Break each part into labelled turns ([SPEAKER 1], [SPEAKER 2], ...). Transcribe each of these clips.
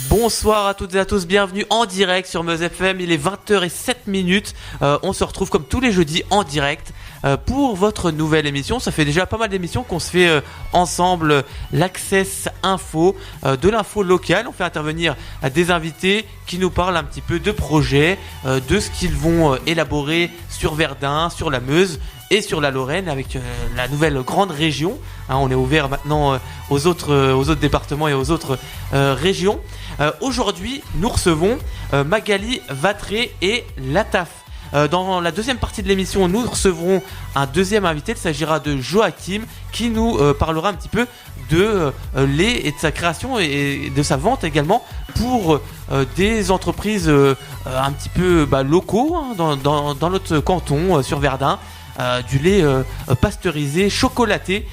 [SPEAKER 1] Bonsoir à toutes et à tous, bienvenue en direct sur Meuse FM, il est 20h07. On se retrouve comme tous les jeudis en direct pour votre nouvelle émission. Ça fait déjà pas mal d'émissions qu'on se fait ensemble, l'Access Info, de l'info locale. On fait intervenir des invités qui nous parlent un petit peu de projets, de ce qu'ils vont élaborer sur Verdun, sur la Meuse et sur la Lorraine avec la nouvelle grande région. On est ouvert maintenant aux autres départements et aux autres régions. Aujourd'hui, nous recevons Magali Vatré et Lataf. Dans la deuxième partie de l'émission, nous recevrons un deuxième invité. Il s'agira de Joachim qui nous parlera un petit peu de lait et de sa création et de sa vente également pour des entreprises un petit peu locaux dans notre canton sur Verdun. Du lait pasteurisé, chocolaté.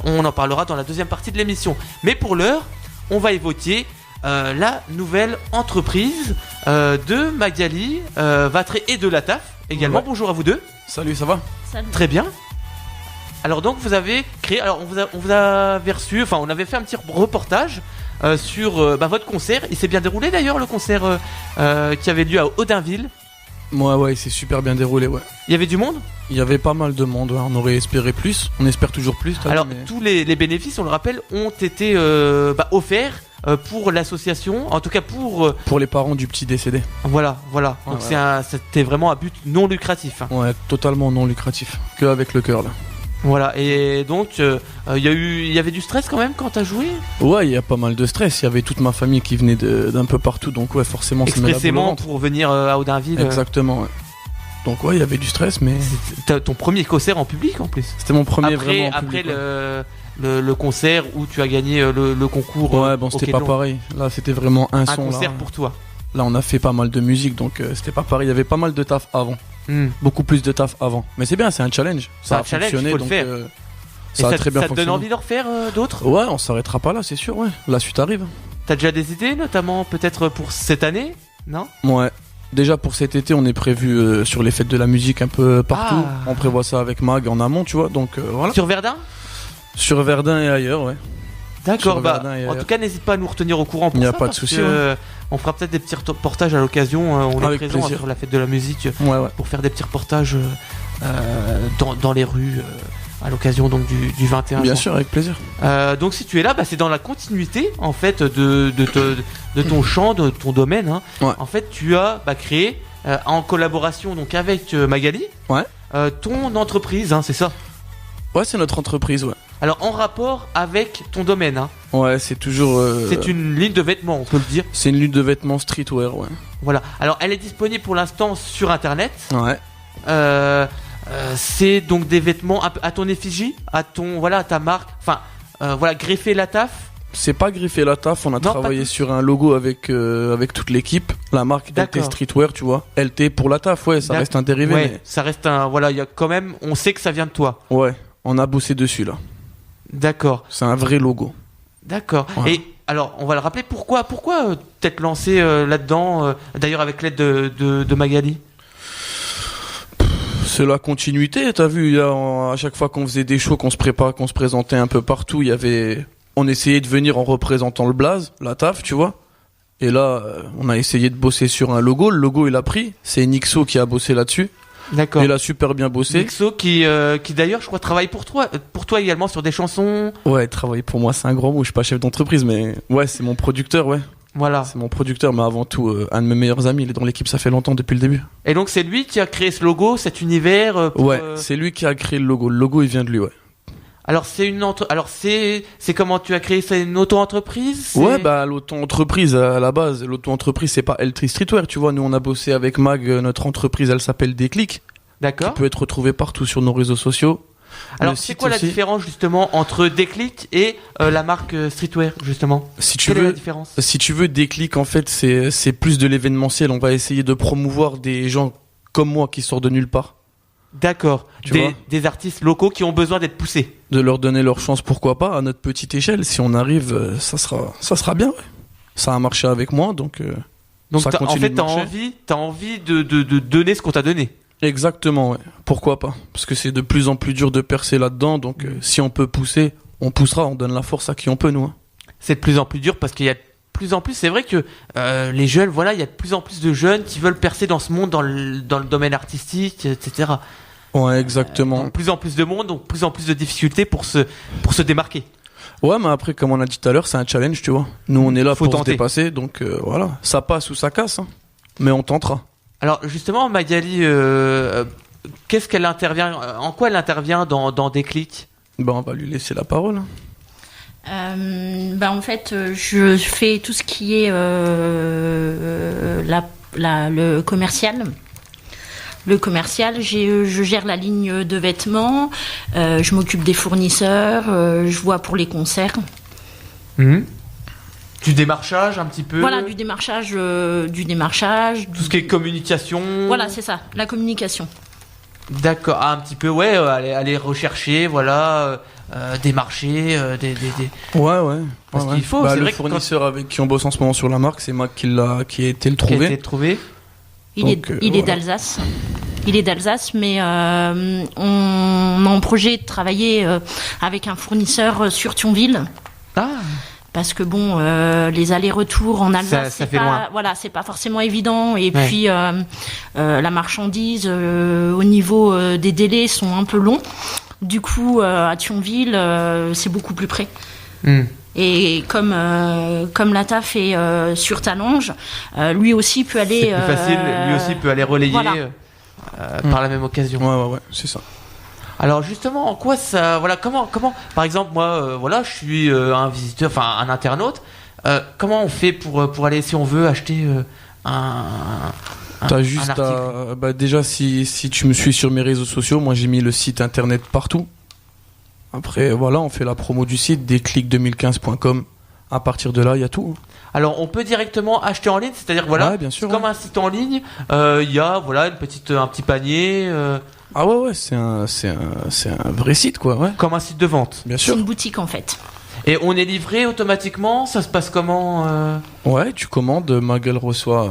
[SPEAKER 1] On en parlera dans la deuxième partie de l'émission. Mais pour l'heure, on va évoquer la nouvelle entreprise de Magali Vatré et de Lataf également. Ouais. Bonjour à vous deux.
[SPEAKER 2] Salut, ça va?
[SPEAKER 1] Salut. Très bien. Alors donc vous avez créé, alors on vous avait reçu, enfin on avait fait un petit reportage sur votre concert. Il s'est bien déroulé d'ailleurs, le concert qui avait lieu à Audinville.
[SPEAKER 2] Ouais, il s'est super bien déroulé, ouais.
[SPEAKER 1] Il y avait du monde?
[SPEAKER 2] Il y avait pas mal de monde, ouais. On aurait espéré plus, on espère toujours plus.
[SPEAKER 1] Alors tous les bénéfices, on le rappelle, ont été offerts pour l'association, en tout cas
[SPEAKER 2] pour les parents du petit décédé.
[SPEAKER 1] Voilà. Donc c'était vraiment un but non lucratif.
[SPEAKER 2] Ouais, totalement non lucratif, que avec le cœur là.
[SPEAKER 1] Voilà, et donc il y avait du stress quand même quand t'as joué?
[SPEAKER 2] Ouais, il y a pas mal de stress, il y avait toute ma famille qui venait d'un peu partout, donc ouais, forcément ça met la boule au
[SPEAKER 1] expressément
[SPEAKER 2] ventre.
[SPEAKER 1] pour venir à Audinville.
[SPEAKER 2] Exactement, ouais. Donc ouais, il y avait du stress, mais...
[SPEAKER 1] C'était ton premier concert en public en plus?
[SPEAKER 2] C'était mon premier vraiment en
[SPEAKER 1] après
[SPEAKER 2] public.
[SPEAKER 1] le concert où tu as gagné le concours.
[SPEAKER 2] Ouais, bon c'était pas pareil, là c'était vraiment un son.
[SPEAKER 1] Un concert
[SPEAKER 2] là.
[SPEAKER 1] pour toi.
[SPEAKER 2] Là on a fait pas mal de musique, donc c'était pas pareil, il y avait pas mal de taf avant. Beaucoup plus de taf avant. Mais c'est bien, c'est un challenge. Ça a fonctionné, donc ça a très bien fonctionné. Ça te donne envie
[SPEAKER 1] d'en refaire d'autres?
[SPEAKER 2] Ouais, on s'arrêtera pas là, c'est sûr, ouais. La suite arrive.
[SPEAKER 1] T'as déjà des idées, notamment peut-être pour cette année? Non?
[SPEAKER 2] Ouais. Déjà pour cet été, on est prévu sur les fêtes de la musique un peu partout. On prévoit ça avec Mag en amont, tu vois. Donc voilà.
[SPEAKER 1] Sur Verdun? Sur
[SPEAKER 2] Verdun et ailleurs, ouais.
[SPEAKER 1] D'accord, en tout cas n'hésite pas à nous retenir au courant pour ça. Il n'y a
[SPEAKER 2] pas de souci.
[SPEAKER 1] On fera peut-être des petits reportages à l'occasion. On est présent sur la fête de la musique pour faire des petits reportages dans les rues à l'occasion donc du 21.
[SPEAKER 2] Bien sûr, avec plaisir.
[SPEAKER 1] Donc si tu es là, c'est dans la continuité en fait de ton champ, de ton domaine. Hein.
[SPEAKER 2] Ouais.
[SPEAKER 1] En fait, tu as créé en collaboration donc avec Magali, ton entreprise, hein, c'est ça?
[SPEAKER 2] Ouais, c'est notre entreprise, ouais.
[SPEAKER 1] Alors en rapport avec ton domaine, hein.
[SPEAKER 2] Ouais, c'est toujours...
[SPEAKER 1] C'est une ligne de vêtements, on peut le dire.
[SPEAKER 2] C'est une ligne de vêtements streetwear, ouais.
[SPEAKER 1] Voilà, alors elle est disponible pour l'instant sur internet.
[SPEAKER 2] Ouais.
[SPEAKER 1] C'est donc des vêtements à ton effigie, à ta marque, greffé Lataf.
[SPEAKER 2] C'est pas greffé Lataf, on a travaillé sur un logo avec toute l'équipe. La marque LT Streetwear, tu vois. LT pour Lataf, ouais, ça reste un dérivé.
[SPEAKER 1] Ouais,
[SPEAKER 2] mais...
[SPEAKER 1] ça reste il y a quand même, on sait que ça vient de toi.
[SPEAKER 2] Ouais, on a bossé dessus là.
[SPEAKER 1] D'accord.
[SPEAKER 2] C'est un vrai logo.
[SPEAKER 1] D'accord. Ouais. Et alors, on va le rappeler, pourquoi t'être lancé là-dedans, d'ailleurs avec l'aide de Magali?
[SPEAKER 2] C'est la continuité, t'as vu, à chaque fois qu'on faisait des shows, qu'on se présentait un peu partout, on essayait de venir en représentant le blaze, la taf, tu vois. Et là, on a essayé de bosser sur un logo, le logo il a pris, c'est Nixo qui a bossé là-dessus.
[SPEAKER 1] D'accord.
[SPEAKER 2] Il a super bien bossé.
[SPEAKER 1] Nixo qui d'ailleurs je crois travaille pour toi également sur des chansons.
[SPEAKER 2] Ouais, travailler pour moi c'est un grand mot, je suis pas chef d'entreprise mais ouais, c'est mon producteur, ouais.
[SPEAKER 1] Voilà.
[SPEAKER 2] C'est mon producteur, mais avant tout un de mes meilleurs amis, il est dans l'équipe, ça fait longtemps depuis le début.
[SPEAKER 1] Et donc c'est lui qui a créé ce logo, cet univers
[SPEAKER 2] Ouais, c'est lui qui a créé le logo. Le logo il vient de lui, ouais.
[SPEAKER 1] Alors c'est comment tu as créé ça, une auto-entreprise?
[SPEAKER 2] Ouais, l'auto-entreprise à la base, l'auto-entreprise c'est pas LT Streetwear, tu vois, nous on a bossé avec Mag, notre entreprise elle s'appelle Déclic.
[SPEAKER 1] D'accord.
[SPEAKER 2] Qui peut être retrouvée partout sur nos réseaux sociaux.
[SPEAKER 1] Alors c'est quoi la différence justement entre Déclic et la marque Streetwear justement? Quelle est la différence?
[SPEAKER 2] Si tu veux, Déclic en fait c'est plus de l'événementiel, on va essayer de promouvoir des gens comme moi qui sortent de nulle part.
[SPEAKER 1] D'accord, des artistes locaux qui ont besoin d'être poussés.
[SPEAKER 2] De leur donner leur chance, pourquoi pas, à notre petite échelle. Si on arrive, ça sera bien. Ouais. Ça a marché avec moi, donc ça continue de marcher.
[SPEAKER 1] T'as envie de donner ce qu'on t'a donné.
[SPEAKER 2] Exactement, ouais. Pourquoi pas? Parce que c'est de plus en plus dur de percer là-dedans, donc si on peut pousser, on poussera, on donne la force à qui on peut, nous. Hein.
[SPEAKER 1] C'est de plus en plus dur parce qu'il y a plus en plus, c'est vrai que les jeunes, voilà, il y a de plus en plus de jeunes qui veulent percer dans ce monde, dans le domaine artistique, etc.
[SPEAKER 2] Ouais, exactement.
[SPEAKER 1] Donc, plus en plus de monde, donc plus en plus de difficultés pour se démarquer.
[SPEAKER 2] Ouais, mais après, comme on a dit tout à l'heure, c'est un challenge, tu vois. Nous, on est là
[SPEAKER 1] Faut
[SPEAKER 2] pour
[SPEAKER 1] tenter.
[SPEAKER 2] se dépasser, donc voilà. Ça passe ou ça casse, hein. Mais on tentera.
[SPEAKER 1] Alors justement, Magali, qu'est-ce qu'elle intervient, en quoi elle intervient dans Déclic ?
[SPEAKER 2] Ben, on va lui laisser la parole.
[SPEAKER 3] En fait, je fais tout ce qui est le commercial. Le commercial, je gère la ligne de vêtements, je m'occupe des fournisseurs, je vois pour les concerts.
[SPEAKER 1] Du démarchage un petit peu.
[SPEAKER 3] Voilà, du démarchage.
[SPEAKER 1] Tout ce qui est communication.
[SPEAKER 3] Voilà, c'est ça, la communication.
[SPEAKER 1] D'accord, un petit peu, ouais, aller rechercher, voilà, démarcher,
[SPEAKER 2] Ouais.
[SPEAKER 1] Parce qu'il faut, c'est
[SPEAKER 2] le
[SPEAKER 1] vrai que
[SPEAKER 2] fournisseur avec qui on bosse en ce moment sur la marque, c'est Mac qui a été le
[SPEAKER 1] qui a
[SPEAKER 2] trouver.
[SPEAKER 1] été trouvé.
[SPEAKER 3] Il
[SPEAKER 2] Donc,
[SPEAKER 3] est
[SPEAKER 2] voilà.
[SPEAKER 3] d'Alsace. Il est d'Alsace, mais on a en projet de travailler avec un fournisseur sur Thionville.
[SPEAKER 1] Ah.
[SPEAKER 3] Parce que bon, les allers-retours en Alsace,
[SPEAKER 1] ça fait loin.
[SPEAKER 3] Voilà, c'est pas forcément évident. Et
[SPEAKER 1] Ouais.
[SPEAKER 3] puis la marchandise, au niveau des délais, sont un peu longs. Du coup, à Thionville, c'est beaucoup plus près. Et comme la taf est sur Talange, lui aussi peut aller.
[SPEAKER 1] C'est plus facile, lui aussi peut aller relayer
[SPEAKER 3] voilà.
[SPEAKER 1] par la même occasion.
[SPEAKER 2] Ouais, c'est ça.
[SPEAKER 1] Alors justement, en quoi ça, voilà, comment, par exemple, moi, voilà, je suis un visiteur, enfin un internaute. Comment on fait pour aller, si on veut acheter
[SPEAKER 2] T'as
[SPEAKER 1] un
[SPEAKER 2] juste
[SPEAKER 1] article.
[SPEAKER 2] déjà, si tu me suis sur mes réseaux sociaux, moi j'ai mis le site internet partout. Après, voilà, on fait la promo du site, déclic2015.com. À partir de là, il y a tout.
[SPEAKER 1] Alors, on peut directement acheter en ligne, c'est-à-dire, voilà,
[SPEAKER 2] Ouais, bien sûr,
[SPEAKER 1] c'est comme un site en ligne, il y a, voilà, un petit panier,
[SPEAKER 2] Ah ouais, c'est un vrai site, quoi, ouais.
[SPEAKER 1] comme un site de vente.
[SPEAKER 2] Bien
[SPEAKER 3] C'est
[SPEAKER 2] sûr.
[SPEAKER 3] une boutique en fait.
[SPEAKER 1] Et on est livré automatiquement, ça se passe comment
[SPEAKER 2] Ouais, tu commandes, ma gueule reçoit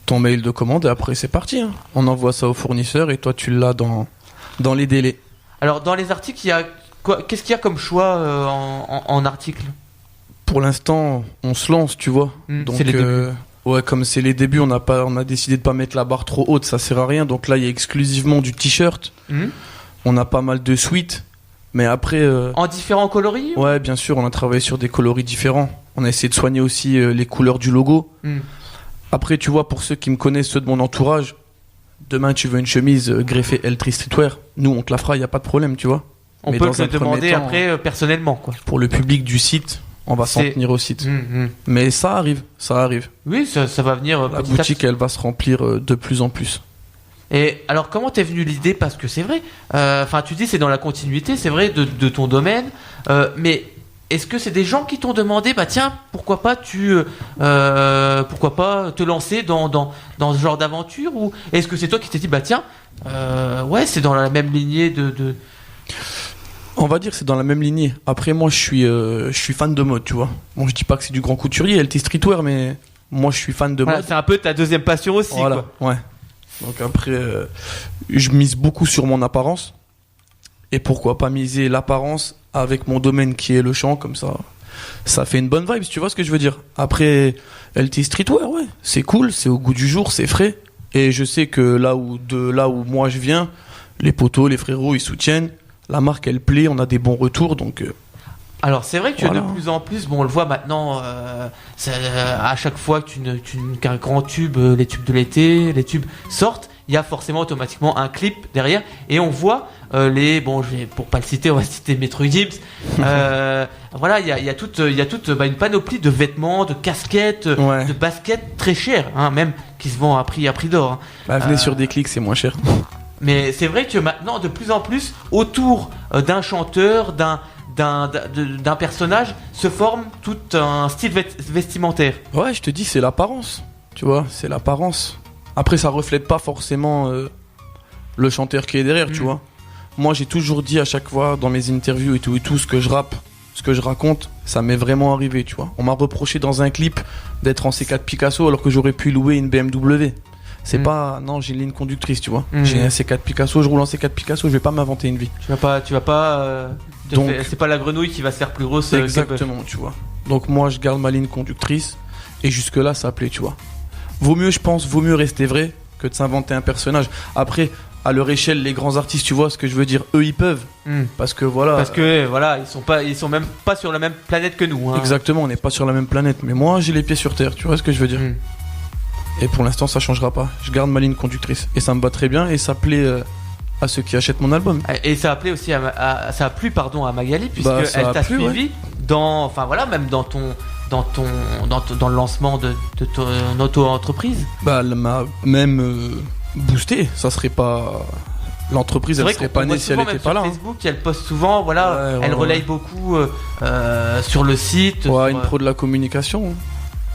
[SPEAKER 2] ton mail de commande et après c'est parti, hein. On envoie ça au fournisseur et toi tu l'as dans les délais.
[SPEAKER 1] Alors, dans les articles, il y a qu'est-ce qu'il y a comme choix en articles ?
[SPEAKER 2] Pour l'instant, on se lance, tu vois. Donc,
[SPEAKER 1] c'est les débuts.
[SPEAKER 2] Ouais, comme c'est les débuts, on a décidé de pas mettre la barre trop haute, ça sert à rien. Donc là, il y a exclusivement du t-shirt. On a pas mal de suites, mais après.
[SPEAKER 1] En différents coloris ?
[SPEAKER 2] Ouais, bien sûr, on a travaillé sur des coloris différents. On a essayé de soigner aussi les couleurs du logo. Après, tu vois, pour ceux qui me connaissent, ceux de mon entourage, demain tu veux une chemise greffée L3 Streetwear, nous on te la fera, il y a pas de problème, tu vois.
[SPEAKER 1] On
[SPEAKER 2] Mais
[SPEAKER 1] peut
[SPEAKER 2] dans
[SPEAKER 1] te
[SPEAKER 2] un
[SPEAKER 1] le demander
[SPEAKER 2] premier temps,
[SPEAKER 1] après personnellement, quoi.
[SPEAKER 2] Pour le public du site, on va s'en
[SPEAKER 1] C'est-
[SPEAKER 2] tenir au site. Mais ça arrive.
[SPEAKER 1] Oui, ça va venir
[SPEAKER 2] La
[SPEAKER 1] petit à
[SPEAKER 2] boutique,
[SPEAKER 1] petit.
[SPEAKER 2] elle va se remplir de plus en plus.
[SPEAKER 1] Et alors, comment t'es venue l'idée ? Parce que c'est vrai, enfin, tu dis c'est dans la continuité, c'est vrai, de ton domaine, mais est-ce que c'est des gens qui t'ont demandé, bah tiens, pourquoi pas te lancer dans ce genre d'aventure, ou est-ce que c'est toi qui t'es dit, bah tiens, ouais, c'est dans la même lignée de...
[SPEAKER 2] On va dire que c'est dans la même lignée. Après, moi, je suis fan de mode, tu vois. Bon, je dis pas que c'est du grand couturier, LT Streetwear, mais moi, je suis fan de
[SPEAKER 1] Voilà,
[SPEAKER 2] mode.
[SPEAKER 1] c'est un peu ta deuxième passion aussi,
[SPEAKER 2] Voilà,
[SPEAKER 1] quoi.
[SPEAKER 2] ouais. Donc après, je mise beaucoup sur mon apparence. Et pourquoi pas miser l'apparence avec mon domaine qui est le chant, comme ça fait une bonne vibe, tu vois ce que je veux dire. Après, LT Streetwear, ouais, c'est cool, c'est au goût du jour, c'est frais. Et je sais que là où moi je viens, les potos, les frérots, ils soutiennent. La marque, elle plaît, on a des bons retours, donc...
[SPEAKER 1] Alors c'est vrai que
[SPEAKER 2] Voilà.
[SPEAKER 1] de plus en plus, bon, on le voit maintenant, à chaque fois qu'un grand tube, les tubes de l'été, les tubes sortent, il y a forcément automatiquement un clip derrière, et on voit pour pas le citer, on va citer Metro Gibbs. Voilà, il y a toute une panoplie de vêtements, de casquettes,
[SPEAKER 2] Ouais.
[SPEAKER 1] de baskets très chères, hein, même qui se vendent à prix d'or. Hein.
[SPEAKER 2] Bah, venez sur Déclic, c'est moins cher.
[SPEAKER 1] Mais c'est vrai que maintenant, de plus en plus, autour d'un chanteur, d'un personnage, se forme tout un style vestimentaire.
[SPEAKER 2] Ouais, je te dis, c'est l'apparence. Tu vois, c'est l'apparence. Après, ça reflète pas forcément le chanteur qui est derrière, tu vois. Moi, j'ai toujours dit à chaque fois dans mes interviews et tout, ce que je rappe, ce que je raconte, ça m'est vraiment arrivé, tu vois. On m'a reproché dans un clip d'être en C4 Picasso alors que j'aurais pu louer une BMW. C'est pas, non, j'ai une ligne conductrice, tu vois. J'ai un C4 Picasso, je roule en C4 Picasso, je vais pas m'inventer une vie.
[SPEAKER 1] Tu vas pas.
[SPEAKER 2] Donc-
[SPEAKER 1] c'est pas la grenouille qui va se faire plus grosse. que le bœuf.
[SPEAKER 2] Exactement, tu vois. Donc moi, je garde ma ligne conductrice. Et jusque-là, ça plaît, tu vois. Vaut mieux rester vrai que de s'inventer un personnage. Après, à leur échelle, les grands artistes, tu vois ce que je veux dire, eux, ils peuvent. Parce que voilà.
[SPEAKER 1] Ils sont même pas sur la même planète que nous. Hein.
[SPEAKER 2] Exactement, on n'est pas sur la même planète. Mais moi, j'ai les pieds sur terre, tu vois ce que je veux dire. Et pour l'instant, ça changera pas. Je garde ma ligne conductrice. Et ça me va très bien et ça plaît à ceux qui achètent mon album.
[SPEAKER 1] Et ça a plu aussi ça a plu à Magali, puisqu'elle t'a suivi dans le lancement de ton auto-entreprise.
[SPEAKER 2] Elle m'a même boosté. Ça serait pas. L'entreprise, elle serait pas née si elle était pas là.
[SPEAKER 1] Sur Facebook, elle poste souvent, elle relaye beaucoup sur le site.
[SPEAKER 2] Une pro de la communication.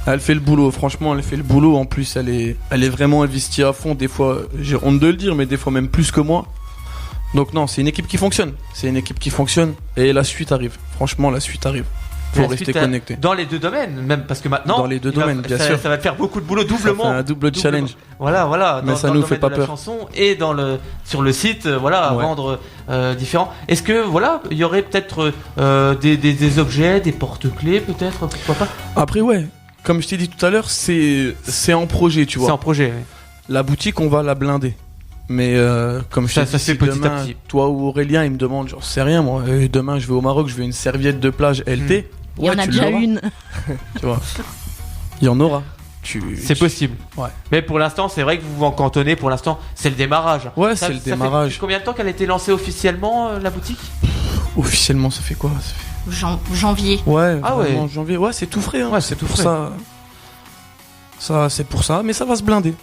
[SPEAKER 2] Elle fait le boulot, franchement, elle fait le boulot. En plus, elle est vraiment investie à fond. Des fois, j'ai honte de le dire, mais des fois même plus que moi. Donc non, c'est une équipe qui fonctionne. Et la suite arrive. Franchement, la suite arrive. Faut rester connecté.
[SPEAKER 1] Dans les deux domaines, même parce que maintenant.
[SPEAKER 2] Dans les deux domaines, bien sûr.
[SPEAKER 1] Ça va te faire beaucoup de boulot, doublement.
[SPEAKER 2] Ça fait un double challenge.
[SPEAKER 1] Voilà.
[SPEAKER 2] Mais ça nous fait pas peur.
[SPEAKER 1] La chanson et sur le site, à vendre différents. Est-ce que il y aurait peut-être des objets, des porte-clés, peut-être, pourquoi pas.
[SPEAKER 2] Après, comme je t'ai dit tout à l'heure, c'est en projet, tu vois.
[SPEAKER 1] C'est en projet. Oui.
[SPEAKER 2] La boutique, on va la blinder. Mais comme je t'ai dit,
[SPEAKER 1] fait petit à petit.
[SPEAKER 2] Toi ou Aurélien, il me demande, j'en sais rien moi. Demain, je vais au Maroc, je veux une serviette de plage LT.
[SPEAKER 3] Il y en a déjà une.
[SPEAKER 2] Tu vois, il y en aura.
[SPEAKER 1] C'est possible.
[SPEAKER 2] Ouais.
[SPEAKER 1] Mais pour l'instant, c'est vrai que vous vous en cantonnez. Pour l'instant, c'est le démarrage.
[SPEAKER 2] Ouais, c'est le démarrage.
[SPEAKER 1] Ça fait combien de temps qu'elle a été lancée officiellement, la boutique ?
[SPEAKER 2] Officiellement, ça fait quoi ?
[SPEAKER 3] Janvier.
[SPEAKER 2] Ouais, janvier. Ouais, c'est tout frais. Hein.
[SPEAKER 1] Ouais, c'est tout frais.
[SPEAKER 2] Ça, c'est pour ça. Mais ça va se blinder.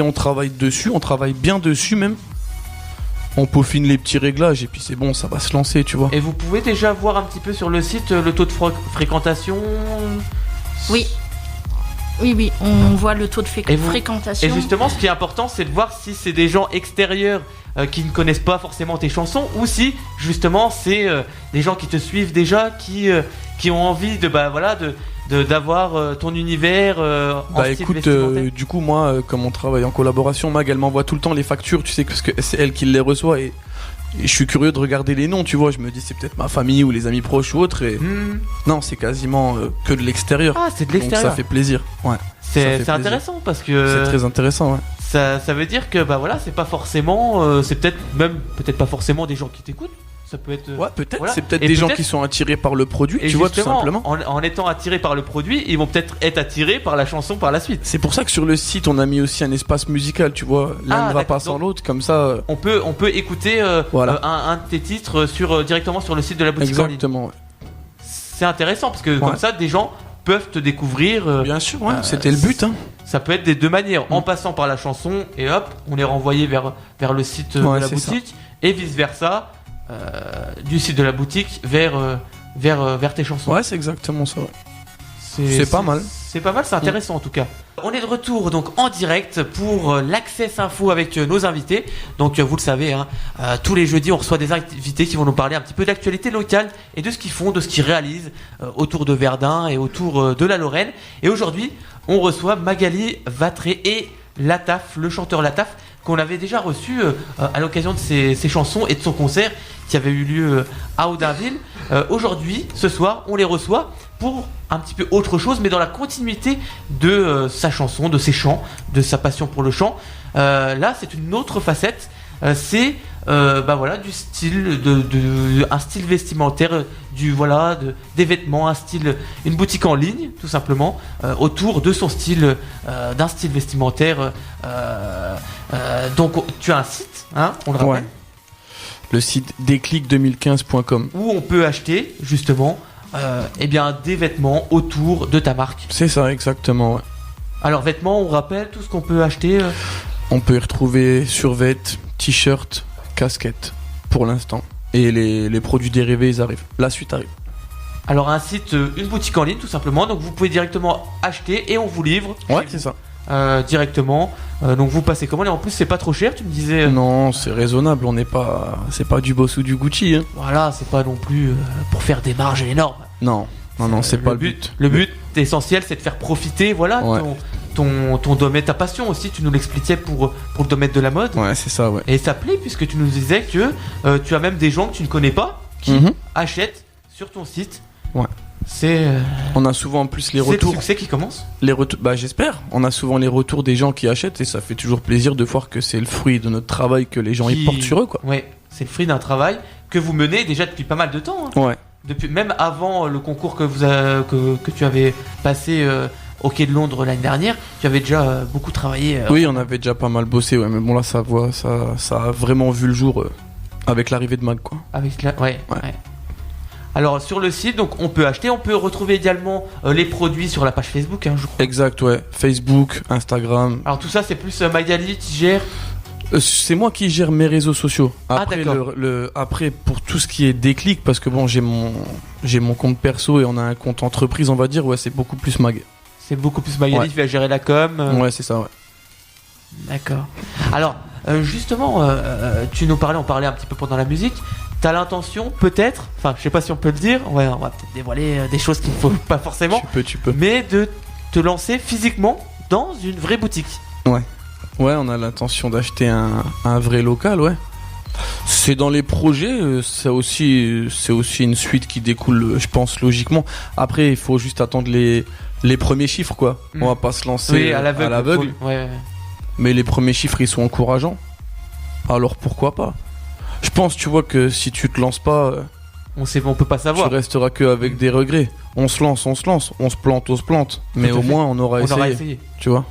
[SPEAKER 2] On travaille dessus. On travaille bien dessus même. On peaufine les petits réglages et puis c'est bon, ça va se lancer, tu vois.
[SPEAKER 1] Et vous pouvez déjà voir un petit peu sur le site le taux de fréquentation ?
[SPEAKER 3] Oui, on voit le taux de fréquentation.
[SPEAKER 1] Et justement, ce qui est important, c'est de voir si c'est des gens extérieurs qui ne connaissent pas forcément tes chansons ou si, justement, c'est des gens qui te suivent déjà, qui ont envie d'avoir ton univers en style vestimentaire.
[SPEAKER 2] Du coup, moi, comme on travaille en collaboration, Mag, elle m'envoie tout le temps les factures, tu sais, parce que c'est elle qui les reçoit et je suis curieux de regarder les noms, tu vois. Je me dis, c'est peut-être ma famille ou les amis proches ou autres. Et non, c'est quasiment que de l'extérieur.
[SPEAKER 1] Ah, c'est de l'extérieur.
[SPEAKER 2] Donc ça fait plaisir. Ouais.
[SPEAKER 1] C'est intéressant parce que.
[SPEAKER 2] C'est très intéressant, ouais.
[SPEAKER 1] Ça veut dire que c'est pas forcément, c'est peut-être pas forcément des gens qui t'écoutent. Ça peut être.
[SPEAKER 2] Ouais, peut-être. Voilà. C'est peut-être des gens qui sont attirés par le produit, tu vois, tout simplement.
[SPEAKER 1] En étant attirés par le produit, ils vont peut-être être attirés par la chanson par la suite.
[SPEAKER 2] C'est pour ça que sur le site, on a mis aussi un espace musical, tu vois. L'un ne va pas sans l'autre, comme ça.
[SPEAKER 1] On peut écouter un de tes titres directement sur le site de la boutique.
[SPEAKER 2] Exactement.
[SPEAKER 1] En ligne. C'est intéressant parce que comme ça, des gens peuvent te découvrir.
[SPEAKER 2] Bien sûr, c'était le but. Hein.
[SPEAKER 1] Ça peut être des deux manières, en passant par la chanson et hop, on est renvoyé vers le site de la boutique et vice versa. Du site de la boutique vers tes chansons.
[SPEAKER 2] Ouais, c'est exactement ça. C'est pas mal.
[SPEAKER 1] C'est pas mal, c'est intéressant en tout cas. On est de retour donc en direct pour l'Access Info avec nos invités. Donc vous le savez, tous les jeudis on reçoit des invités qui vont nous parler un petit peu d'actualité locale et de ce qu'ils font, de ce qu'ils réalisent autour de Verdun et autour de la Lorraine. Et aujourd'hui, on reçoit Magali Vatré et Lataf, le chanteur Lataf, qu'on avait déjà reçu à l'occasion de ses chansons et de son concert qui avait eu lieu à Audinville. Aujourd'hui, ce soir, on les reçoit pour un petit peu autre chose, mais dans la continuité de sa chanson, de ses chants, de sa passion pour le chant. Là, c'est une autre facette. C'est du style, un style vestimentaire, des vêtements, une boutique en ligne, tout simplement, autour de son style, d'un style vestimentaire. Donc, tu as un site, on le rappelle.
[SPEAKER 2] Ouais. Le site déclic2015.com
[SPEAKER 1] où on peut acheter justement des vêtements autour de ta marque.
[SPEAKER 2] C'est ça, exactement. Ouais.
[SPEAKER 1] Alors vêtements, on rappelle tout ce qu'on peut acheter.
[SPEAKER 2] On peut y retrouver survêtements, t-shirts, casquettes pour l'instant. Et les produits dérivés, ils arrivent. La suite arrive.
[SPEAKER 1] Alors un site, une boutique en ligne tout simplement. Donc vous pouvez directement acheter et on vous livre.
[SPEAKER 2] Ouais, c'est ça.
[SPEAKER 1] Directement. Donc vous passez commande et en plus c'est pas trop cher, tu me disais.
[SPEAKER 2] Non, c'est raisonnable. C'est pas du Boss ou du Gucci. Hein.
[SPEAKER 1] Voilà, c'est pas non plus pour faire des marges énormes.
[SPEAKER 2] Non, c'est pas le but.
[SPEAKER 1] Le but essentiel, c'est de faire profiter, ton domaine, ta passion aussi. Tu nous l'expliquais pour le domaine de la mode.
[SPEAKER 2] Ouais, c'est ça, ouais.
[SPEAKER 1] Et ça plaît puisque tu nous disais que tu as même des gens que tu ne connais pas qui achètent sur ton site.
[SPEAKER 2] Ouais. On a souvent en plus les retours.
[SPEAKER 1] C'est le succès qui commence.
[SPEAKER 2] Les retours, j'espère. On a souvent les retours des gens qui achètent et ça fait toujours plaisir de voir que c'est le fruit de notre travail que les gens y portent sur eux, quoi.
[SPEAKER 1] Ouais, c'est le fruit d'un travail que vous menez déjà depuis pas mal de temps.
[SPEAKER 2] Ouais.
[SPEAKER 1] Depuis, même avant le concours que tu avais passé au Quai de Londres l'année dernière, tu avais déjà beaucoup travaillé.
[SPEAKER 2] Oui, on avait déjà pas mal bossé, ouais. Mais bon, là, ça a vraiment vu le jour avec l'arrivée de Mag, quoi.
[SPEAKER 1] Ouais. Alors sur le site, donc on peut acheter, on peut retrouver également les produits sur la page Facebook, je crois.
[SPEAKER 2] Exact, ouais. Facebook, Instagram.
[SPEAKER 1] Alors tout ça, c'est plus Magali qui gère.
[SPEAKER 2] C'est moi qui gère mes réseaux sociaux. Après,
[SPEAKER 1] d'accord.
[SPEAKER 2] Après, pour tout ce qui est Déclic, parce que bon, j'ai mon compte perso et on a un compte entreprise, on va dire, ouais, c'est beaucoup plus Mag.
[SPEAKER 1] C'est beaucoup plus Magali qui va gérer la com.
[SPEAKER 2] Ouais, c'est ça, ouais.
[SPEAKER 1] D'accord. Alors, justement, on parlait un petit peu pendant la musique. T'as l'intention, peut-être, enfin, je sais pas si on peut le dire, ouais, on va peut-être dévoiler des choses qu'il ne faut pas forcément.
[SPEAKER 2] Tu peux.
[SPEAKER 1] Mais de te lancer physiquement dans une vraie boutique.
[SPEAKER 2] Ouais. Ouais, on a l'intention d'acheter un vrai local, ouais. C'est dans les projets, c'est aussi une suite qui découle, je pense, logiquement. Après, il faut juste attendre les premiers chiffres, quoi. On va pas se lancer à l'aveugle.
[SPEAKER 1] Ouais.
[SPEAKER 2] Mais les premiers chiffres, ils sont encourageants. Alors pourquoi pas ? Je pense, tu vois, que si tu te lances pas,
[SPEAKER 1] on peut pas savoir.
[SPEAKER 2] Tu resteras que avec des regrets. On se lance, on se plante. Mais au moins, on aura essayé. Tu vois.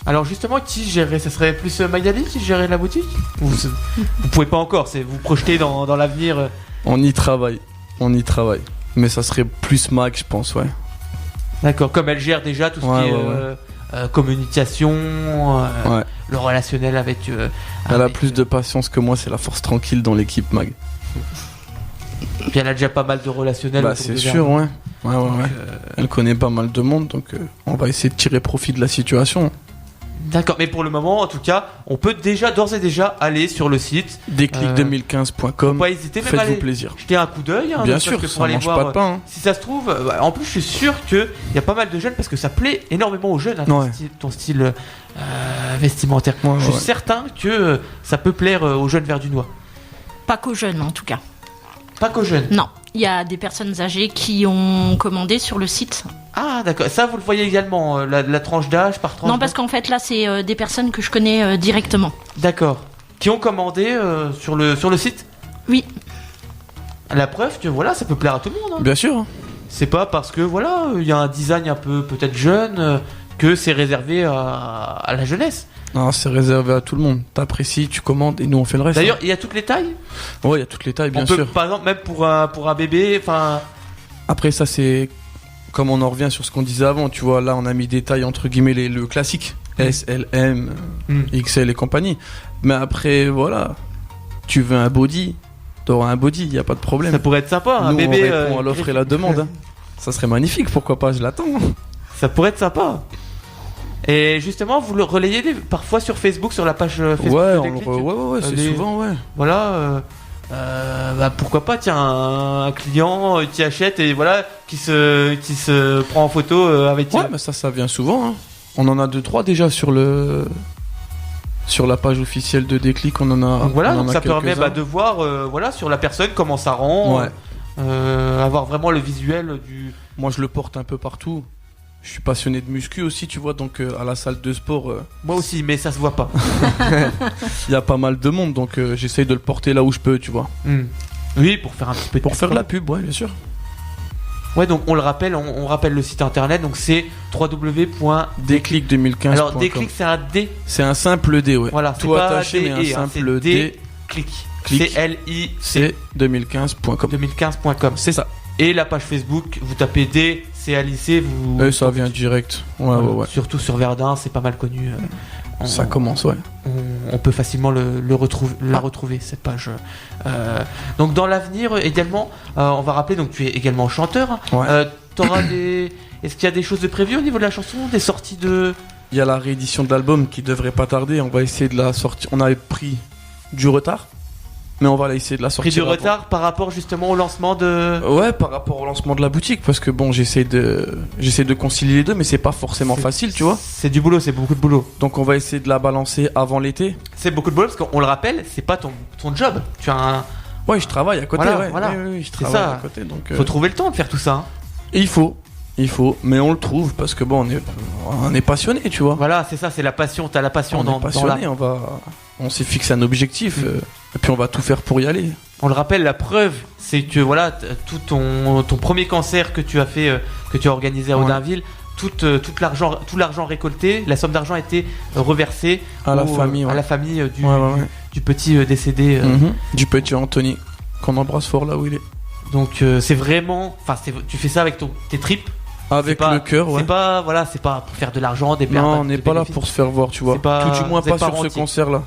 [SPEAKER 1] Alors justement, qui gérerait ? Ça serait plus Magali qui gérerait la boutique ? Vous pouvez pas encore, c'est vous projeter dans l'avenir.
[SPEAKER 2] On y travaille. Mais ça serait plus Mag, je pense, ouais.
[SPEAKER 1] D'accord, comme elle gère déjà tout ce qui est communication, le relationnel avec...
[SPEAKER 2] elle a plus de patience que moi, c'est la force tranquille dans l'équipe Mag.
[SPEAKER 1] Puis elle a déjà pas mal de relationnel.
[SPEAKER 2] C'est sûr, ouais. Elle connaît pas mal de monde, donc on va essayer de tirer profit de la situation.
[SPEAKER 1] D'accord, mais pour le moment, en tout cas, on peut d'ores et déjà aller sur le site
[SPEAKER 2] déclic2015.com.
[SPEAKER 1] Pas hésiter,
[SPEAKER 2] faites-vous plaisir.
[SPEAKER 1] Jeter un coup d'œil.
[SPEAKER 2] Bien sûr, que ça mange pas de pain.
[SPEAKER 1] Si ça se trouve, en plus, je suis sûr qu'il y a pas mal de jeunes parce que ça plaît énormément aux jeunes, ton style vestimentaire. Je suis certain que ça peut plaire aux jeunes verdunois.
[SPEAKER 3] Pas qu'aux jeunes, en tout cas.
[SPEAKER 1] Pas qu'aux jeunes.
[SPEAKER 3] Non, il y a des personnes âgées qui ont commandé sur le site.
[SPEAKER 1] Ah d'accord, ça vous le voyez également, la tranche d'âge par tranche.
[SPEAKER 3] Non, parce qu'en fait là c'est des personnes que je connais directement.
[SPEAKER 1] D'accord. Qui ont commandé sur le site ?
[SPEAKER 3] Oui.
[SPEAKER 1] La preuve que voilà, ça peut plaire à tout le monde.
[SPEAKER 2] Bien sûr.
[SPEAKER 1] C'est pas parce que voilà, il y a un design un peu peut-être jeune que c'est réservé à la jeunesse.
[SPEAKER 2] Non, c'est réservé à tout le monde. T'apprécies, tu commandes et nous on fait le reste.
[SPEAKER 1] D'ailleurs, il y a toutes les tailles ?
[SPEAKER 2] Ouais, il y a toutes les tailles, bien sûr.
[SPEAKER 1] Par exemple, même pour un bébé, enfin...
[SPEAKER 2] Après ça c'est... Comme on en revient sur ce qu'on disait avant, tu vois, là on a mis des tailles entre guillemets le classique. S, L, M, XL et compagnie. Mais après, voilà, tu veux un body, t'auras un body, y a pas de problème.
[SPEAKER 1] Ça pourrait être sympa,
[SPEAKER 2] nous,
[SPEAKER 1] un bébé...
[SPEAKER 2] on répond à l'offre et la demande. Ça serait magnifique, pourquoi pas, je l'attends.
[SPEAKER 1] Ça pourrait être sympa. Et justement, vous le relayez parfois sur Facebook, sur la page Facebook.
[SPEAKER 2] Ouais, c'est souvent, ouais.
[SPEAKER 1] Voilà, pourquoi pas, tiens, un client qui achète et voilà, qui se prend en photo avec...
[SPEAKER 2] Ouais, mais ça vient souvent, hein. On en a 2-3 déjà sur la page officielle de Déclic, on en a.
[SPEAKER 1] Donc voilà, donc ça permet de voir sur la personne comment ça rend, avoir vraiment le visuel du...
[SPEAKER 2] Moi je le porte un peu partout. Je suis passionné de muscu aussi, tu vois, donc à la salle de sport...
[SPEAKER 1] Moi aussi, mais ça se voit pas.
[SPEAKER 2] Il y a pas mal de monde, donc j'essaye de le porter là où je peux, tu vois.
[SPEAKER 1] Oui, pour faire un petit peu de...
[SPEAKER 2] Pour faire de la pub, ouais, bien sûr.
[SPEAKER 1] Ouais, donc on le rappelle, on rappelle le site internet, donc c'est
[SPEAKER 2] www.déclic2015.com.
[SPEAKER 1] Alors Déclic, c'est un D.
[SPEAKER 2] C'est un simple D, ouais.
[SPEAKER 1] Voilà,
[SPEAKER 2] tout attaché, mais un simple D.
[SPEAKER 1] Déclic. C-L-I-C.
[SPEAKER 2] 2015.com.
[SPEAKER 1] 2015.com.
[SPEAKER 2] C'est ça.
[SPEAKER 1] Et la page Facebook, vous tapez D, C-L-I-C, vous...
[SPEAKER 2] Et ça vient direct. Ouais.
[SPEAKER 1] Surtout sur Verdun, c'est pas mal connu.
[SPEAKER 2] Ça commence, ouais.
[SPEAKER 1] On peut facilement la retrouver, cette page. Donc dans l'avenir également, on va rappeler, donc tu es également chanteur.
[SPEAKER 2] Ouais.
[SPEAKER 1] Est-ce qu'il y a des choses de prévues au niveau de la chanson, des sorties de...
[SPEAKER 2] Il y a la réédition de l'album qui devrait pas tarder. On va essayer de la sortir. On avait pris du retard, mais on va essayer de la sortir.
[SPEAKER 1] Pris du retard par rapport justement au lancement de...
[SPEAKER 2] Ouais, par rapport au lancement de la boutique, parce que bon, j'essaie de concilier les deux, mais c'est pas forcément facile, tu vois.
[SPEAKER 1] C'est du boulot, c'est beaucoup de boulot.
[SPEAKER 2] Donc on va essayer de la balancer avant l'été.
[SPEAKER 1] C'est beaucoup de boulot parce qu'on le rappelle, c'est pas ton job. Tu as un...
[SPEAKER 2] Ouais, je travaille à côté.
[SPEAKER 1] Voilà.
[SPEAKER 2] Oui, je travaille à côté. Donc
[SPEAKER 1] faut trouver le temps de faire tout ça.
[SPEAKER 2] Et il faut, mais on le trouve parce que bon, on est passionné, tu vois.
[SPEAKER 1] Voilà, c'est ça, c'est la passion. T'as la passion
[SPEAKER 2] On
[SPEAKER 1] dans
[SPEAKER 2] est passionné, on s'est fixé un objectif et puis on va tout faire pour y aller.
[SPEAKER 1] On le rappelle, la preuve, c'est que voilà, tout ton premier concert que tu as fait, que tu as organisé à Audinville, tout l'argent récolté, la somme d'argent a été reversée
[SPEAKER 2] à la famille
[SPEAKER 1] du petit décédé.
[SPEAKER 2] Du petit Anthony, qu'on embrasse fort là où il est.
[SPEAKER 1] Donc c'est vraiment, tu fais ça avec tes tripes.
[SPEAKER 2] Avec le cœur, ouais.
[SPEAKER 1] C'est pas pour faire de l'argent, des
[SPEAKER 2] Non, on n'est pas là pour se faire voir, tu vois. Tout du moins pas sur ce concert-là.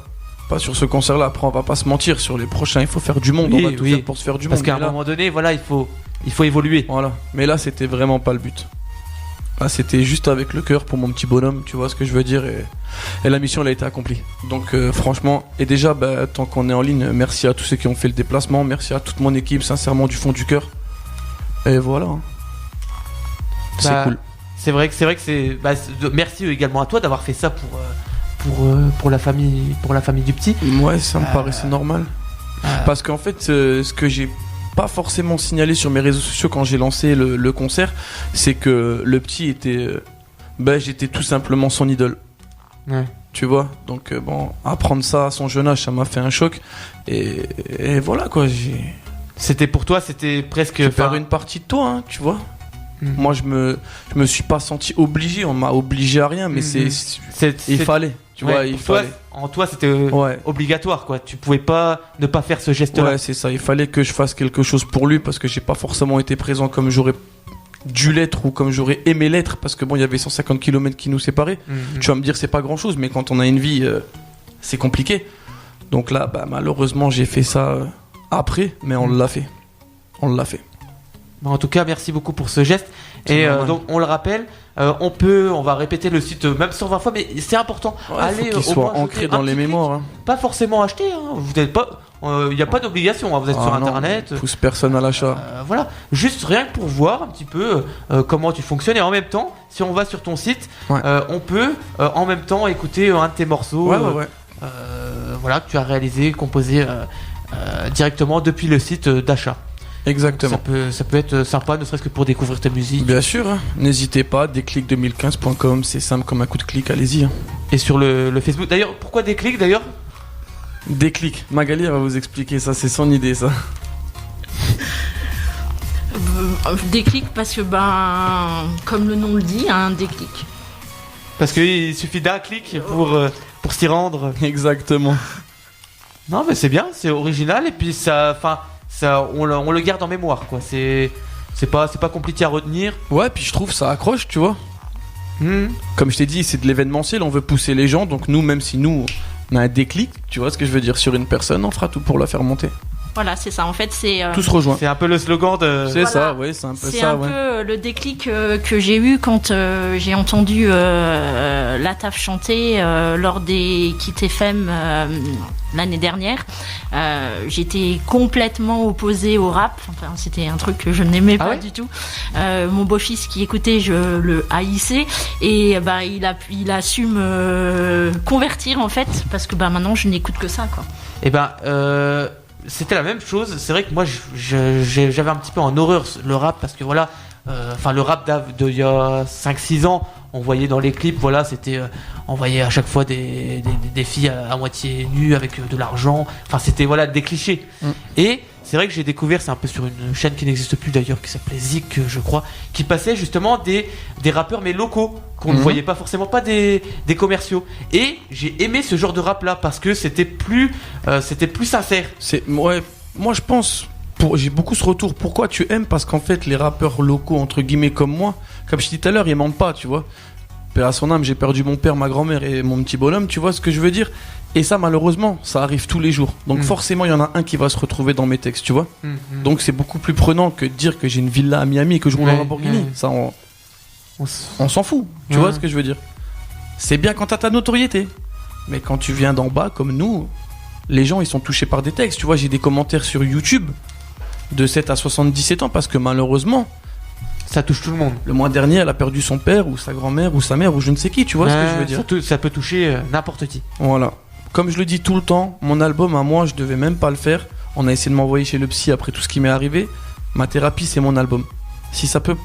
[SPEAKER 2] Pas sur ce concert-là. Après, on va pas se mentir. Sur les prochains, il faut faire du monde. On va tout faire pour se faire du monde.
[SPEAKER 1] Parce qu'à un moment donné, voilà, il faut évoluer.
[SPEAKER 2] Voilà. Mais là, c'était vraiment pas le but. Là, c'était juste avec le cœur pour mon petit bonhomme. Tu vois ce que je veux dire. Et la mission, elle a été accomplie. Donc, franchement, et déjà, tant qu'on est en ligne, merci à tous ceux qui ont fait le déplacement. Merci à toute mon équipe, sincèrement, du fond du cœur. Et voilà. C'est cool.
[SPEAKER 1] C'est vrai que c'est. Merci également à toi d'avoir fait ça pour la famille du petit.
[SPEAKER 2] Ouais, ça me paraissait normal. Parce qu'en fait, ce que j'ai pas forcément signalé sur mes réseaux sociaux quand j'ai lancé le concert, c'est que le petit était. J'étais tout simplement son idole.
[SPEAKER 1] Ouais.
[SPEAKER 2] Tu vois, donc apprendre ça à son jeune âge, ça m'a fait un choc. Et voilà quoi,
[SPEAKER 1] C'était pour toi, c'était presque.
[SPEAKER 2] Tu perds une partie de toi, hein, tu vois. Moi, je me suis pas senti obligé, on m'a obligé à rien, mais il fallait. Tu vois, il fallait.
[SPEAKER 1] En toi, c'était obligatoire, quoi. Tu pouvais pas ne pas faire ce geste-là.
[SPEAKER 2] Ouais, c'est ça. Il fallait que je fasse quelque chose pour lui parce que j'ai pas forcément été présent comme j'aurais dû l'être ou comme j'aurais aimé l'être parce que bon, il y avait 150 km qui nous séparaient. Tu vas me dire, c'est pas grand-chose, mais quand on a une vie, c'est compliqué. Donc là, malheureusement, j'ai fait ça après, mais on l'a fait.
[SPEAKER 1] En tout cas, merci beaucoup pour ce geste. Et donc, on le rappelle, on va répéter le site même 120 fois, mais c'est important.
[SPEAKER 2] Allez, faut qu'il soit ancré dans les mémoires. Hein.
[SPEAKER 1] Pas forcément acheter. Hein. Vous n'êtes pas. Il n'y a pas d'obligation. Hein. Vous êtes sur Internet.
[SPEAKER 2] Pousse personne à l'achat.
[SPEAKER 1] Voilà. Juste rien que pour voir un petit peu comment tu fonctionnes. Et en même temps, si on va sur ton site, on peut en même temps écouter un de tes morceaux. Voilà, que tu as réalisé, composé directement depuis le site d'achat.
[SPEAKER 2] Exactement.
[SPEAKER 1] Ça peut être sympa, ne serait-ce que pour découvrir ta musique.
[SPEAKER 2] Bien sûr, hein. N'hésitez pas, déclic2015.com, c'est simple comme un coup de clic, allez-y. Hein.
[SPEAKER 1] Et sur le Facebook, d'ailleurs, pourquoi Déclic d'ailleurs ?
[SPEAKER 2] Déclic, Magali va vous expliquer ça, c'est son idée ça.
[SPEAKER 3] Déclic parce que comme le nom le dit, un déclic.
[SPEAKER 1] Parce qu'il suffit d'un clic pour s'y rendre.
[SPEAKER 2] Exactement.
[SPEAKER 1] Non mais c'est bien, c'est original et puis ça, on le garde en mémoire quoi. C'est pas compliqué à retenir.
[SPEAKER 2] Ouais, puis je trouve ça accroche, tu vois. Comme je t'ai dit, c'est de l'événementiel, on veut pousser les gens, donc nous, même si nous on a un déclic, tu vois ce que je veux dire, sur une personne, on fera tout pour la faire monter.
[SPEAKER 3] Voilà, c'est ça. En fait, c'est.
[SPEAKER 2] Tout se rejoint.
[SPEAKER 1] C'est un peu le slogan de.
[SPEAKER 2] C'est ça, oui, c'est un peu ça.
[SPEAKER 3] C'est un peu le déclic que j'ai eu quand j'ai entendu la TAF chanter lors des Kit FM l'année dernière. J'étais complètement opposée au rap. Enfin, c'était un truc que je n'aimais pas du tout. Mon beau-fils qui écoutait, je le haïssais. Et il a su me convertir en fait, parce que maintenant je n'écoute que ça, quoi.
[SPEAKER 1] Et c'était la même chose. C'est vrai que moi j'avais un petit peu en horreur le rap parce que voilà, le rap d'il y a 5-6 ans, on voyait dans les clips, voilà, c'était on voyait à chaque fois des filles à moitié nues avec de l'argent, enfin c'était voilà des clichés. Et c'est vrai que j'ai découvert, c'est un peu sur une chaîne qui n'existe plus d'ailleurs, qui s'appelait Zik, je crois, qui passait justement des rappeurs mais locaux, qu'on ne voyait pas forcément, pas des commerciaux. Et j'ai aimé ce genre de rap là parce que c'était plus sincère.
[SPEAKER 2] Moi je pense, j'ai beaucoup ce retour. Pourquoi tu aimes ? Parce qu'en fait les rappeurs locaux entre guillemets comme moi, comme je dis tout à l'heure, ils mentent pas, tu vois. À son âme, j'ai perdu mon père, ma grand-mère et mon petit bonhomme, tu vois ce que je veux dire ? Et ça, malheureusement, ça arrive tous les jours. Donc forcément, il y en a un qui va se retrouver dans mes textes, tu vois. Donc c'est beaucoup plus prenant que de dire que j'ai une villa à Miami et que je roule en Lamborghini. Ça, on s'en fout, tu vois ce que je veux dire. C'est bien quand t'as ta notoriété. Mais quand tu viens d'en bas, comme nous, les gens, ils sont touchés par des textes. Tu vois, j'ai des commentaires sur YouTube de 7 à 77 ans parce que malheureusement...
[SPEAKER 1] Ça touche tout le monde.
[SPEAKER 2] Le mois dernier, elle a perdu son père ou sa grand-mère ou sa mère ou je ne sais qui, tu vois ce que je veux dire.
[SPEAKER 1] Ça peut toucher n'importe qui.
[SPEAKER 2] Voilà. Comme je le dis tout le temps, mon album à moi, je devais même pas le faire. On a essayé de m'envoyer chez le psy après tout ce qui m'est arrivé. Ma thérapie, c'est mon album. Si ça peut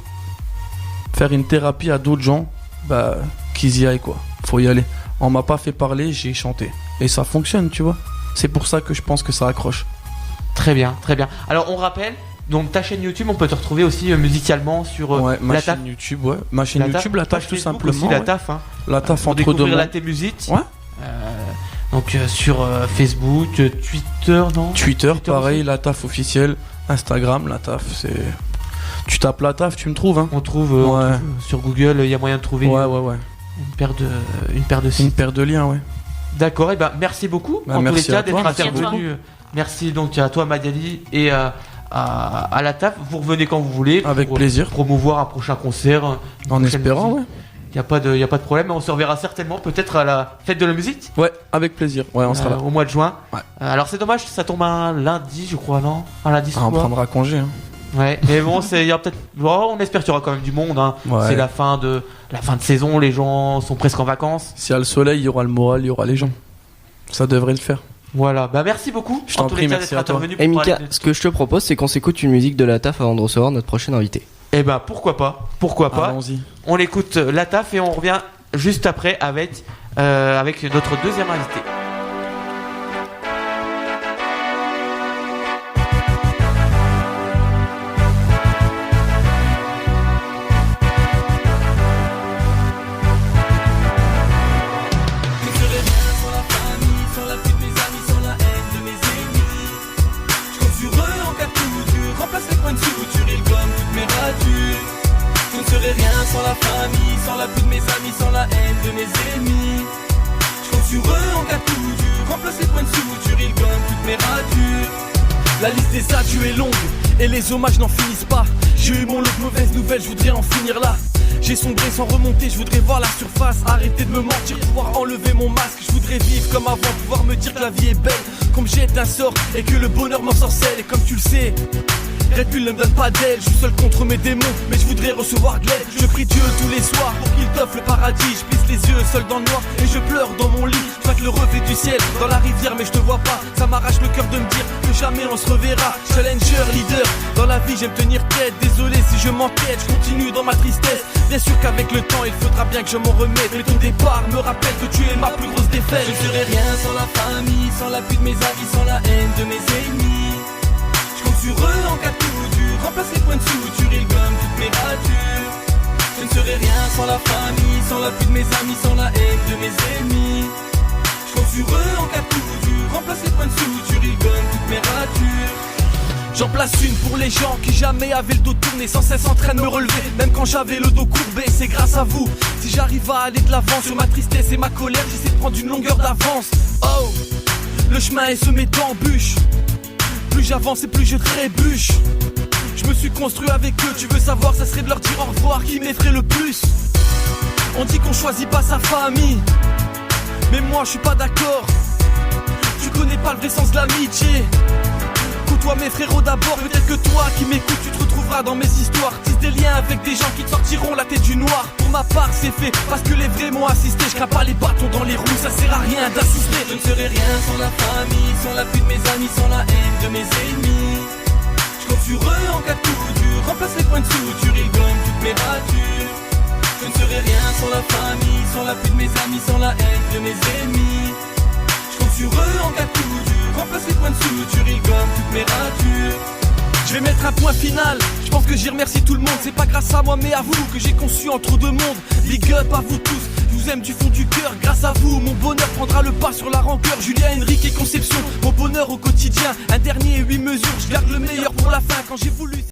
[SPEAKER 2] faire une thérapie à d'autres gens, bah, qu'ils y aillent, quoi. Faut y aller. On m'a pas fait parler, j'ai chanté. Et ça fonctionne, tu vois. C'est pour ça que je pense que ça accroche.
[SPEAKER 1] Très bien, très bien. Alors, on rappelle, donc ta chaîne YouTube, on peut te retrouver aussi musicalement sur
[SPEAKER 2] ma
[SPEAKER 1] la
[SPEAKER 2] chaîne
[SPEAKER 1] TAF.
[SPEAKER 2] YouTube, ouais. Ma chaîne YouTube, la TAF, tout simplement.
[SPEAKER 1] Aussi, la TAF, hein.
[SPEAKER 2] La TAF
[SPEAKER 1] Pour
[SPEAKER 2] entre deux
[SPEAKER 1] découvrir
[SPEAKER 2] mots.
[SPEAKER 1] la T-Musique.
[SPEAKER 2] Ouais.
[SPEAKER 1] Donc sur Facebook, Twitter, non
[SPEAKER 2] Twitter, pareil,
[SPEAKER 1] aussi.
[SPEAKER 2] la TAF officielle. Instagram, la TAF, c'est... Tu tapes la TAF, tu me trouves, hein.
[SPEAKER 1] On trouve
[SPEAKER 2] Ouais.
[SPEAKER 1] sur Google, il y a moyen de trouver
[SPEAKER 2] Ouais.
[SPEAKER 1] une paire de sites.
[SPEAKER 2] Une paire de liens, ouais.
[SPEAKER 1] D'accord, et ben merci beaucoup
[SPEAKER 2] Bah,
[SPEAKER 1] en tous les
[SPEAKER 2] merci
[SPEAKER 1] cas
[SPEAKER 2] à toi.
[SPEAKER 1] d'être
[SPEAKER 3] Merci à toi.
[SPEAKER 1] intervenu. Merci donc à toi Magali et à la TAF. Vous revenez quand vous voulez.
[SPEAKER 2] Avec
[SPEAKER 1] pour
[SPEAKER 2] plaisir.
[SPEAKER 1] Promouvoir un prochain concert. une
[SPEAKER 2] En
[SPEAKER 1] prochaine
[SPEAKER 2] espérant,
[SPEAKER 1] musique.
[SPEAKER 2] ouais.
[SPEAKER 1] Il n'y a pas de problème. On se reverra certainement peut-être à la fête de la musique.
[SPEAKER 2] Ouais, avec plaisir. Ouais, on sera là.
[SPEAKER 1] Au mois de juin.
[SPEAKER 2] Ouais.
[SPEAKER 1] Alors c'est dommage, ça tombe un lundi, je crois, non? Un lundi
[SPEAKER 2] Ah, on
[SPEAKER 1] soir.
[SPEAKER 2] prendra congé, hein.
[SPEAKER 1] Ouais, mais bon, il y aura peut-être. Oh, on espère qu'il y aura quand même du monde. Hein.
[SPEAKER 2] Ouais.
[SPEAKER 1] C'est la fin de saison, les gens sont presque en vacances.
[SPEAKER 2] S'il y a le soleil, il y aura le moral, il y aura les gens. Ça devrait le faire.
[SPEAKER 1] Voilà, bah merci beaucoup.
[SPEAKER 2] Je t'en
[SPEAKER 1] en tous
[SPEAKER 2] prie,
[SPEAKER 1] les cas
[SPEAKER 2] merci
[SPEAKER 1] d'être
[SPEAKER 2] à toi.
[SPEAKER 1] intervenu
[SPEAKER 4] Et
[SPEAKER 1] pour
[SPEAKER 4] Mika,
[SPEAKER 1] parler de-
[SPEAKER 4] ce que je te propose, c'est qu'on s'écoute une musique de la TAF avant de recevoir notre prochain invité.
[SPEAKER 1] Eh ben pourquoi pas,
[SPEAKER 2] Allons-y.
[SPEAKER 1] On écoute la TAF et on revient juste après avec notre deuxième invité.
[SPEAKER 5] Sans la famille, sans l'appui de mes amis, sans la haine de mes ennemis. Je compte sur eux en cas de coup dur. Remplace les points de suture, ils gomment toutes mes ratures. La liste des adieux est longue et les hommages n'en finissent pas. J'ai eu mon lot de mauvaises nouvelles, je voudrais en finir là. J'ai sombré sans remonter, je voudrais voir la surface. Arrêter de me mentir, pouvoir enlever mon masque. Je voudrais vivre comme avant, pouvoir me dire que la vie est belle, qu'on me jette un sort et que le bonheur m'ensorcelle. Et comme tu le sais, Red Bull ne me donne pas d'aile, je suis seul contre mes démons, mais je voudrais recevoir de l'aide. Je prie Dieu tous les soirs pour qu'il t'offre le paradis. Je plisse les yeux seul dans le noir et je pleure dans mon lit. Je vois que le reflet du ciel dans la rivière, mais je te vois pas. Ça m'arrache le cœur de me dire que jamais on se reverra. Challenger, leader, dans la vie j'aime tenir tête. Désolé si je m'entête, je continue dans ma tristesse. Bien sûr qu'avec le temps il faudra bien que je m'en remette, mais ton départ me rappelle que tu es ma plus grosse défaite. Je ne serai rien sans la famille, sans l'appui de mes amis, sans la haine de mes ennemis. Je compte sur eux en cas de coup dur. Remplace les points de suture, ils gomment toutes mes ratures. Je ne serai rien sans la famille, sans l'appui de mes amis, sans la haine de mes ennemis. Je compte sur eux en cas de coup dur. Remplace les points de suture, ils gomment toutes mes ratures. J'en place une pour les gens qui jamais avaient le dos tourné, sans cesse en train de me relever, même quand j'avais le dos courbé. C'est grâce à vous si j'arrive à aller de l'avant. Sur ma tristesse et ma colère, j'essaie de prendre une longueur d'avance. Oh, le chemin est semé d'embûches. Plus j'avance et plus je trébuche. Je me suis construit avec eux, tu veux savoir, ça serait de leur dire au revoir qui m'effraie le plus. On dit qu'on choisit pas sa famille, mais moi je suis pas d'accord. Tu connais pas le vrai sens de l'amitié. Côtoie mes frérots d'abord, peut-être que toi qui m'écoutes, tu te retrouveras dans mes histoires. Tisse des liens avec des gens qui te sortiront la tête du noir. Pour ma part c'est fait, parce que les vrais m'ont assisté. Je crains pas les bâtons dans les roues, ça sert à rien d'assister. Je ne serai rien sans la famille, sans l'appui de mes amis, sans la haine de mes ennemis. Je compte sur eux en cas de coup dur. Remplace les points de suture, ils gomment toutes mes ratures. Je ne serai rien sans la famille, sans l'appui de mes amis, sans la haine de mes ennemis. Je compte sur eux en cas de coup dur. Remplace les points de suture, ils gomment toutes mes ratures. Je vais mettre un point final, je pense que j'y remercie tout le monde. C'est pas grâce à moi mais à vous que j'ai conçu entre deux mondes. Big up à vous tous, je vous aime du fond du cœur. Grâce à vous, mon bonheur prendra le pas sur la rancœur. Julien, Henrique et Conception, mon bonheur au quotidien. Un dernier 8 mesures, je garde le meilleur pour la fin. Quand j'ai voulu